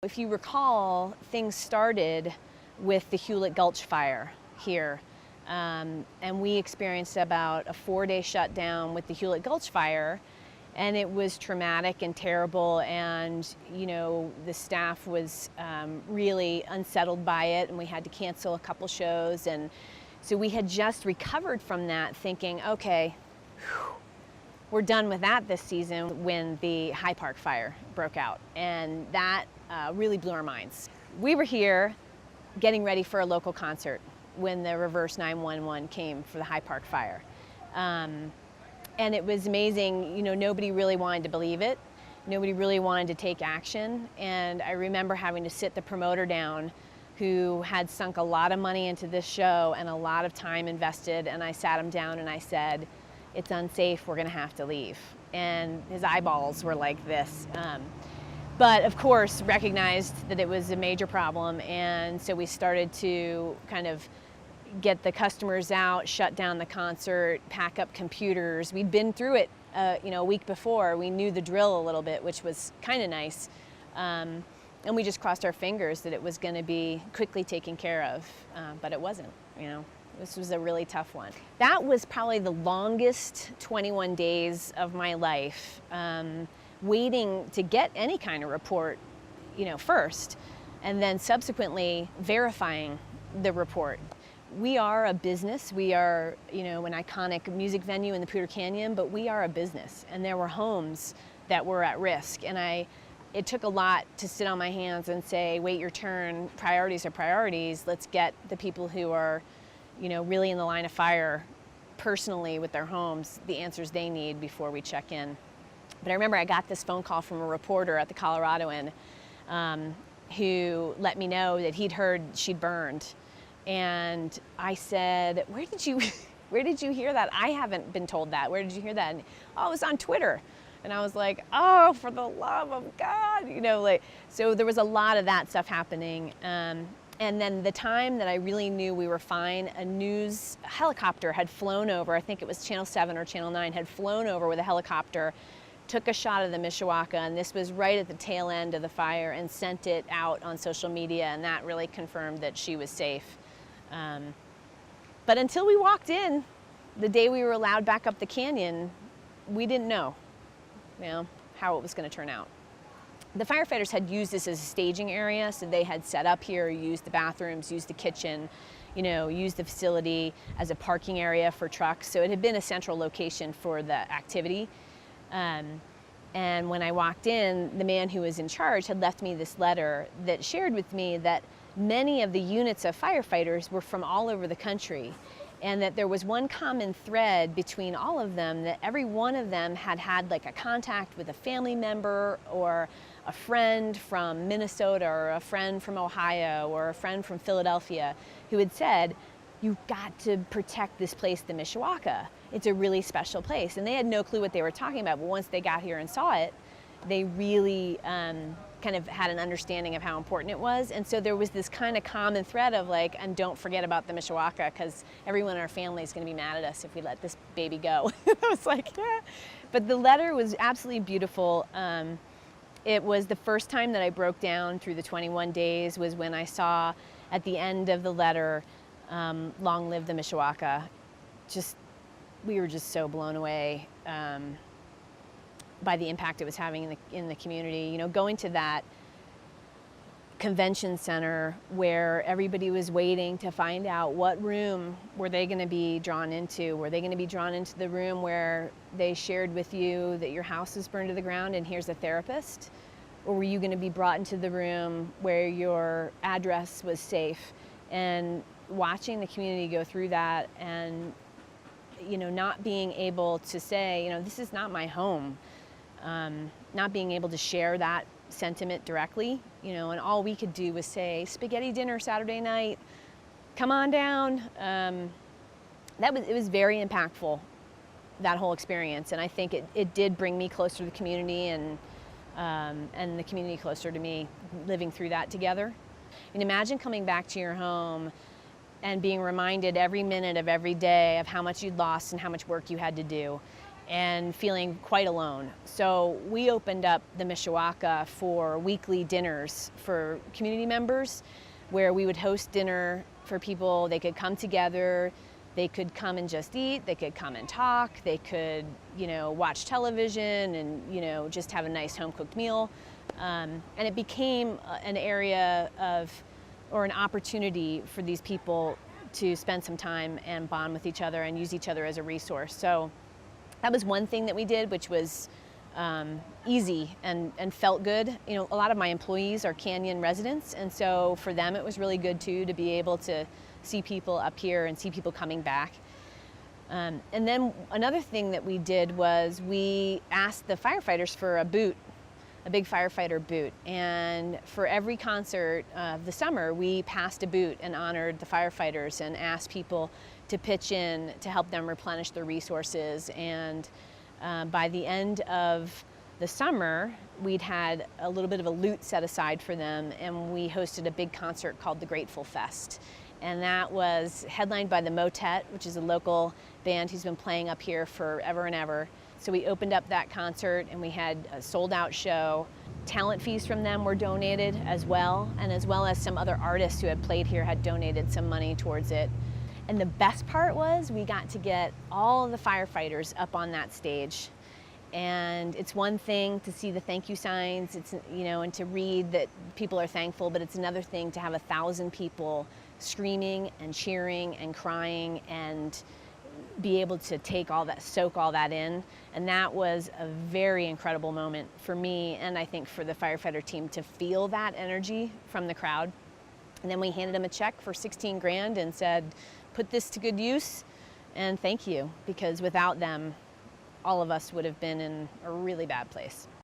If you recall, things started with the Hewlett Gulch fire here. And we experienced about a 4-day shutdown with the Hewlett Gulch fire. And it was traumatic and terrible, and the staff was really unsettled by it, and we had to cancel a couple shows. And so we had just recovered from that, thinking, okay, we're done with that this season, when the High Park fire broke out, and that really blew our minds. We were here getting ready for a local concert when the reverse 911 came for the High Park fire. And it was amazing. Nobody really wanted to believe it. Nobody really wanted to take action. And I remember having to sit the promoter down, who had sunk a lot of money into this show and a lot of time invested. And I sat him down and I said, "It's unsafe, we're gonna have to leave." And his eyeballs were like this. But of course, recognized that it was a major problem. And so we started to kind of get the customers out, shut down the concert, pack up computers. We'd been through it a week before. We knew the drill a little bit, which was kind of nice. And we just crossed our fingers that it was going to be quickly taken care of, but it wasn't. This was a really tough one. That was probably the longest 21 days of my life, waiting to get any kind of report, first, and then subsequently verifying the report. We are a business. We are, an iconic music venue in the Poudre Canyon, but we are a business, and there were homes that were at risk. And it took a lot to sit on my hands and say, wait your turn, priorities are priorities. Let's get the people who are, really in the line of fire personally with their homes, the answers they need before we check in. But I remember I got this phone call from a reporter at the Coloradoan who let me know that he'd heard she'd burned. And I said, where did you hear that? I haven't been told that. Where did you hear that? And, oh, it was on Twitter. And I was like, oh, for the love of God, so there was a lot of that stuff happening. And then the time that I really knew we were fine, a helicopter had flown over. I think it was Channel 7 or Channel 9 had flown over with a helicopter, took a shot of the Mishawaka, and this was right at the tail end of the fire, and sent it out on social media, and that really confirmed that she was safe. But until we walked in, the day we were allowed back up the canyon, we didn't know, how it was going to turn out. The firefighters had used this as a staging area, so they had set up here, used the bathrooms, used the kitchen, used the facility as a parking area for trucks. So it had been a central location for the activity. And when I walked in, the man who was in charge had left me this letter that shared with me that many of the units of firefighters were from all over the country, and that there was one common thread between all of them, that every one of them had like a contact with a family member or a friend from Minnesota or a friend from Ohio or a friend from Philadelphia who had said, "You've got to protect this place, the Mishawaka. It's a really special place." And they had no clue what they were talking about, but once they got here and saw it, they really kind of had an understanding of how important it was. And so there was this kind of common thread of like, and don't forget about the Mishawaka, because everyone in our family is going to be mad at us if we let this baby go. I was like, yeah. But the letter was absolutely beautiful. It was the first time that I broke down through the 21 days was when I saw at the end of the letter, "Long live the Mishawaka." We were just so blown away by the impact it was having in the community. Going to that convention center where everybody was waiting to find out what room were they going to be drawn into. Were they going to be drawn into the room where they shared with you that your house was burned to the ground and here's a therapist? Or were you going to be brought into the room where your address was safe? And watching the community go through that, and not being able to say, this is not my home. Not being able to share that sentiment directly, and all we could do was say, spaghetti dinner Saturday night, come on down. It was very impactful, that whole experience. And I think it did bring me closer to the community, and the community closer to me, living through that together. And imagine coming back to your home and being reminded every minute of every day of how much you'd lost and how much work you had to do. and feeling quite alone. So we opened up the Mishawaka for weekly dinners for community members, where we would host dinner for people. They could come together, they could come and just eat, they could come and talk, they could, watch television and, just have a nice home-cooked meal. And it became an area or an opportunity for these people to spend some time and bond with each other and use each other as a resource. So that was one thing that we did, which was easy and felt good. A lot of my employees are Canyon residents, and so for them it was really good too to be able to see people up here and see people coming back. And then another thing that we did was we asked the firefighters for a big firefighter boot. And for every concert of the summer, we passed a boot and honored the firefighters and asked people to pitch in to help them replenish their resources. And by the end of the summer, we'd had a little bit of a loot set aside for them, and we hosted a big concert called the Grateful Fest. And that was headlined by the Motet, which is a local band who's been playing up here forever and ever. So we opened up that concert and we had a sold-out show. Talent fees from them were donated as well, and as well as some other artists who had played here had donated some money towards it. And the best part was we got to get all of the firefighters up on that stage. And it's one thing to see the thank you signs, and to read that people are thankful, but it's another thing to have 1,000 people screaming and cheering and crying and be able to soak all that in. And that was a very incredible moment for me, and I think for the firefighter team, to feel that energy from the crowd. And then we handed them a check for 16 grand and said, put this to good use and thank you, because without them, all of us would have been in a really bad place.